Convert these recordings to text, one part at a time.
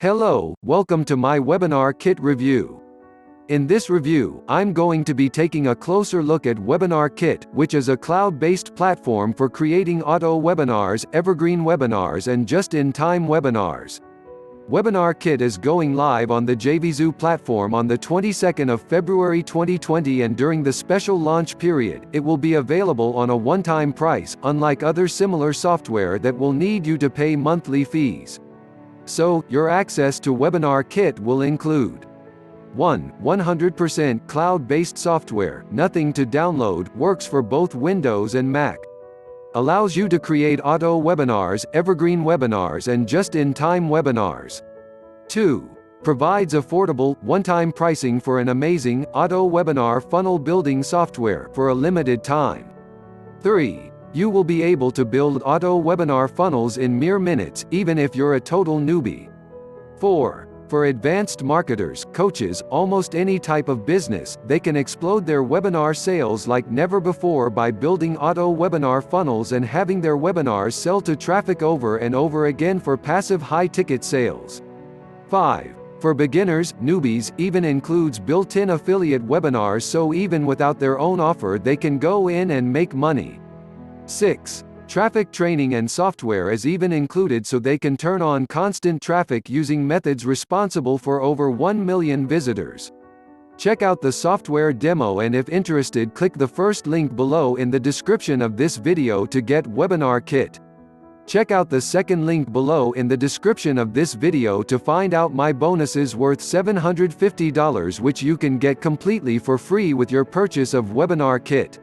Hello, welcome to my WebinarKit review. In this review, I'm going to be taking a closer look at WebinarKit, which is a cloud-based platform for creating auto webinars, evergreen webinars and just-in-time webinars. WebinarKit is going live on the JVZoo platform on the 22nd of February 2020, and during the special launch period, it will be available on a one-time price, unlike other similar software that will need you to pay monthly fees. So, your access to WebinarKit will include 1. 100% cloud-based software, nothing to download, works for both Windows and Mac. Allows you to create auto webinars, evergreen webinars and just-in-time webinars. 2. Provides affordable, one-time pricing for an amazing, auto webinar funnel building software for a limited time. 3. You will be able to build auto webinar funnels in mere minutes, even if you're a total newbie. 4. For advanced marketers, coaches, almost any type of business, they can explode their webinar sales like never before by building auto webinar funnels and having their webinars sell to traffic over and over again for passive high-ticket sales. 5. For beginners, newbies, even includes built-in affiliate webinars, so even without their own offer they can go in and make money. 6. Traffic training and software is even included, so they can turn on constant traffic using methods responsible for over 1 million visitors. Check out the software demo, and if interested, click the first link below in the description of this video to get WebinarKit. Check out the second link below in the description of this video to find out my bonuses worth $750, which you can get completely for free with your purchase of WebinarKit.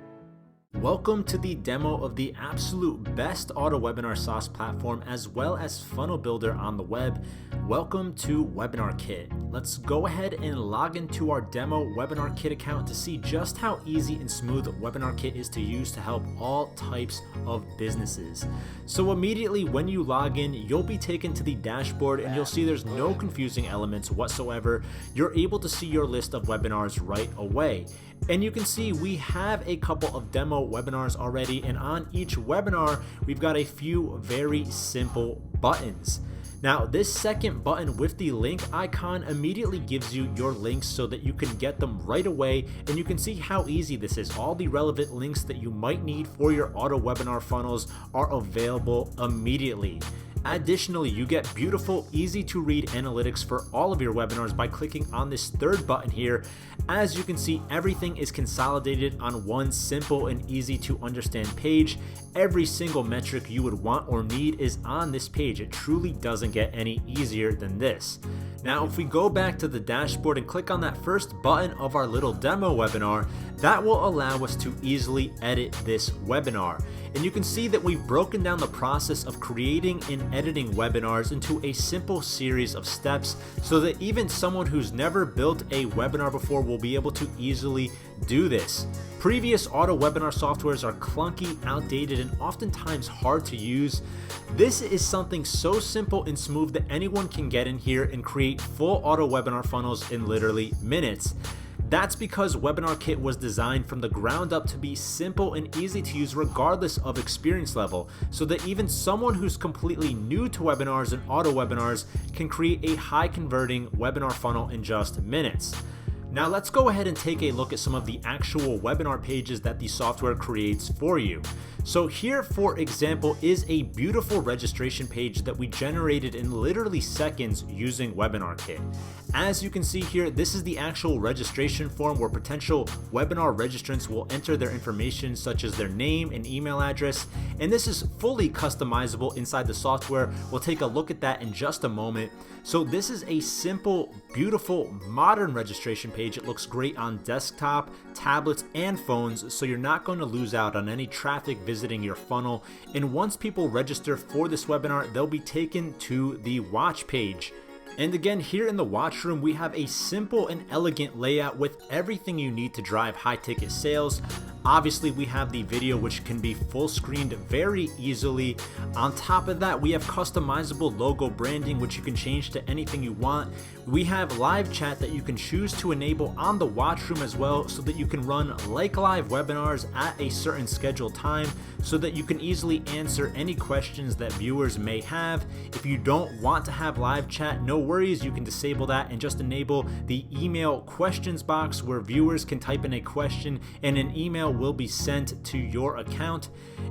Welcome to the demo of the absolute best auto webinar SaaS platform as well as funnel builder on the web. Welcome to WebinarKit. Let's go ahead and log into our demo WebinarKit account to see just how easy and smooth WebinarKit is to use to help all types of businesses. So immediately when you log in, you'll be taken to the dashboard and you'll see there's no confusing elements whatsoever. You're able to see your list of webinars right away. And you can see we have a couple of demo webinars already, and on each webinar we've got a few very simple buttons. Now this second button with the link icon immediately gives you your links so that you can get them right away, and you can see how easy this is. All the relevant links that you might need for your auto webinar funnels are available immediately. Additionally, you get beautiful, easy to read analytics for all of your webinars by clicking on this third button here. As you can see, everything is consolidated on one simple and easy to understand page. Every single metric you would want or need is on this page. It truly doesn't get any easier than this. Now, if we go back to the dashboard and click on that first button of our little demo webinar, that will allow us to easily edit this webinar. And you can see that we've broken down the process of creating and editing webinars into a simple series of steps so that even someone who's never built a webinar before will be able to easily do this. Previous auto webinar softwares are clunky, outdated, and oftentimes hard to use. This is something so simple and smooth that anyone can get in here and create full auto webinar funnels in literally minutes. That's because WebinarKit was designed from the ground up to be simple and easy to use regardless of experience level, so that even someone who's completely new to webinars and auto webinars can create a high converting webinar funnel in just minutes. Now let's go ahead and take a look at some of the actual webinar pages that the software creates for you. So here, for example, is a beautiful registration page that we generated in literally seconds using WebinarKit. As you can see here, this is the actual registration form where potential webinar registrants will enter their information such as their name and email address, and this is fully customizable inside the software. We'll take a look at that in just a moment. So this is a simple, beautiful, modern registration page. It looks great on desktop, tablets, and phones, so you're not going to lose out on any traffic visiting your funnel. And once people register for this webinar, they'll be taken to the watch page. And again, here in the watch room, we have a simple and elegant layout with everything you need to drive high ticket sales. Obviously, we have the video, which can be full screened very easily. On top of that, we have customizable logo branding, which you can change to anything you want. We have live chat that you can choose to enable on the watch room as well, so that you can run like live webinars at a certain scheduled time, so that you can easily answer any questions that viewers may have. If you don't want to have live chat, no worries, you can disable that and just enable the email questions box, where viewers can type in a question and an email will be sent to your account,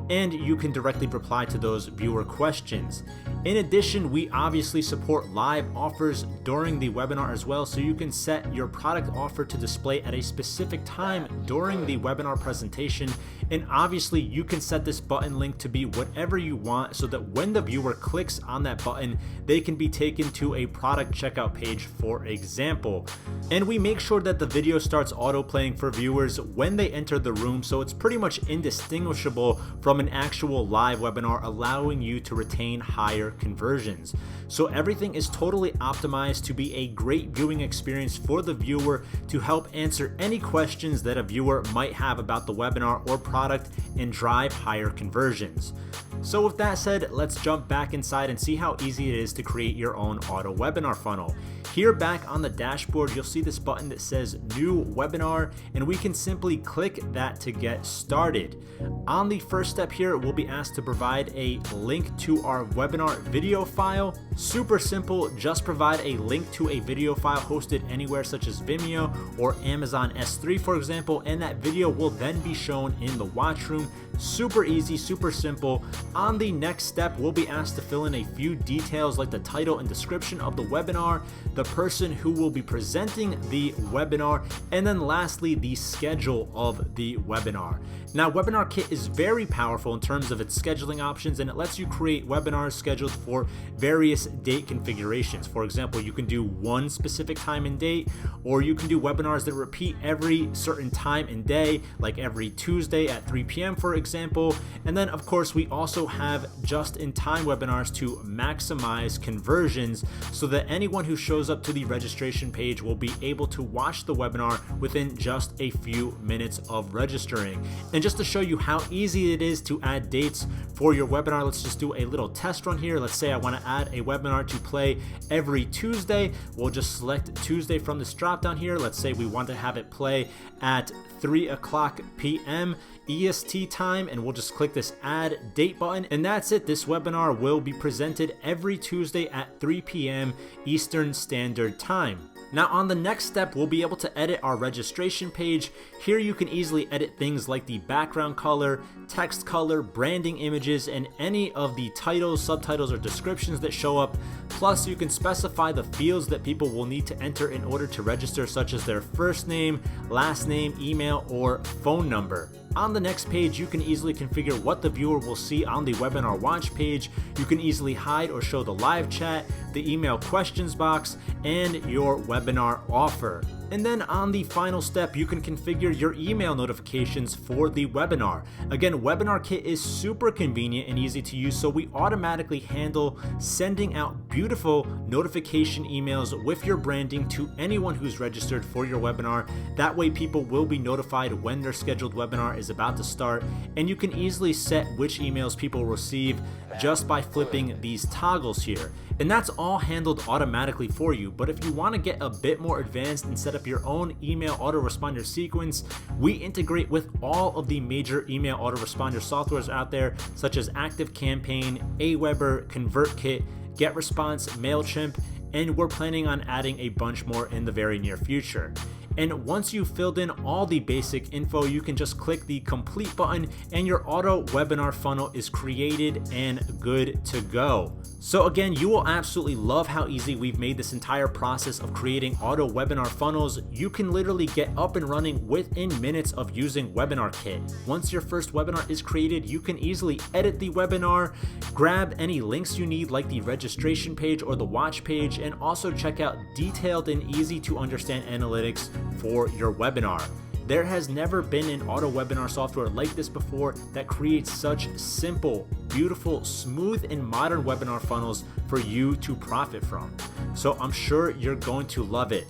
and you can directly reply to those viewer questions. In addition, we obviously support live offers during the webinar as well, so you can set your product offer to display at a specific time during the webinar presentation. And obviously, you can set this button link to be whatever you want, so that when the viewer clicks on that button, they can be taken to a product checkout page, for example. And we make sure that the video starts auto playing for viewers when they enter the room, so it's pretty much indistinguishable from an actual live webinar, allowing you to retain higher conversions. So everything is totally optimized to be a great viewing experience for the viewer, to help answer any questions that a viewer might have about the webinar or product and drive higher conversions. So with that said, let's jump back inside and see how easy it is to create your own auto webinar funnel. Here back on the dashboard, you'll see this button that says New Webinar, and we can simply click that to get started. On the first step here, we'll be asked to provide a link to our webinar video file. Super simple, just provide a link to a video file hosted anywhere such as Vimeo or Amazon S3, for example, and that video will then be shown in the watch room. Super easy, super simple. On the next step, we'll be asked to fill in a few details like the title and description of the webinar, the person who will be presenting the webinar, and then lastly, the schedule of the webinar. Now, WebinarKit is very powerful in terms of its scheduling options, and it lets you create webinars scheduled for various date configurations. For example, you can do one specific time and date, or you can do webinars that repeat every certain time and day, like every Tuesday at 3 p.m., for example. And then, of course, we also have just-in-time webinars to maximize conversions, so that anyone who shows up to the registration page will be able to watch the webinar within just a few minutes of registering. And just to show you how easy it is to add dates for your webinar, let's just do a little test run here. Let's say I want to add a webinar to play every Tuesday. We'll just select Tuesday from this drop down here. Let's say we want to have it play at 3 o'clock p.m. EST time, and we'll just click this add date button, and that's it. This webinar will be presented every Tuesday at 3 p.m. Eastern Standard Time. Now, on the next step, we'll be able to edit our registration page. Here you can easily edit things like the background color, text color, branding images, and any of the titles, subtitles, or descriptions that show up. Plus, you can specify the fields that people will need to enter in order to register, such as their first name, last name, email, or phone number. On the next page, you can easily configure what the viewer will see on the webinar watch page. You can easily hide or show the live chat, the email questions box, and your webinar offer. And then on the final step, you can configure your email notifications for the webinar. Again, WebinarKit is super convenient and easy to use, so we automatically handle sending out beautiful notification emails with your branding to anyone who's registered for your webinar. That way people will be notified when their scheduled webinar is about to start, and you can easily set which emails people receive just by flipping these toggles here. And that's all handled automatically for you. But if you want to get a bit more advanced and set up your own email autoresponder sequence, we integrate with all of the major email autoresponder softwares out there, such as ActiveCampaign, Aweber, ConvertKit, GetResponse, MailChimp, and we're planning on adding a bunch more in the very near future. And once you've filled in all the basic info, you can just click the complete button and your auto webinar funnel is created and good to go. So again, you will absolutely love how easy we've made this entire process of creating auto webinar funnels. You can literally get up and running within minutes of using WebinarKit. Once your first webinar is created, you can easily edit the webinar, grab any links you need like the registration page or the watch page, and also check out detailed and easy to understand analytics for your webinar. There has never been an auto webinar software like this before that creates such simple, beautiful, smooth, and modern webinar funnels for you to profit from. So I'm sure you're going to love it.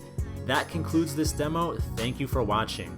That concludes this demo. Thank you for watching.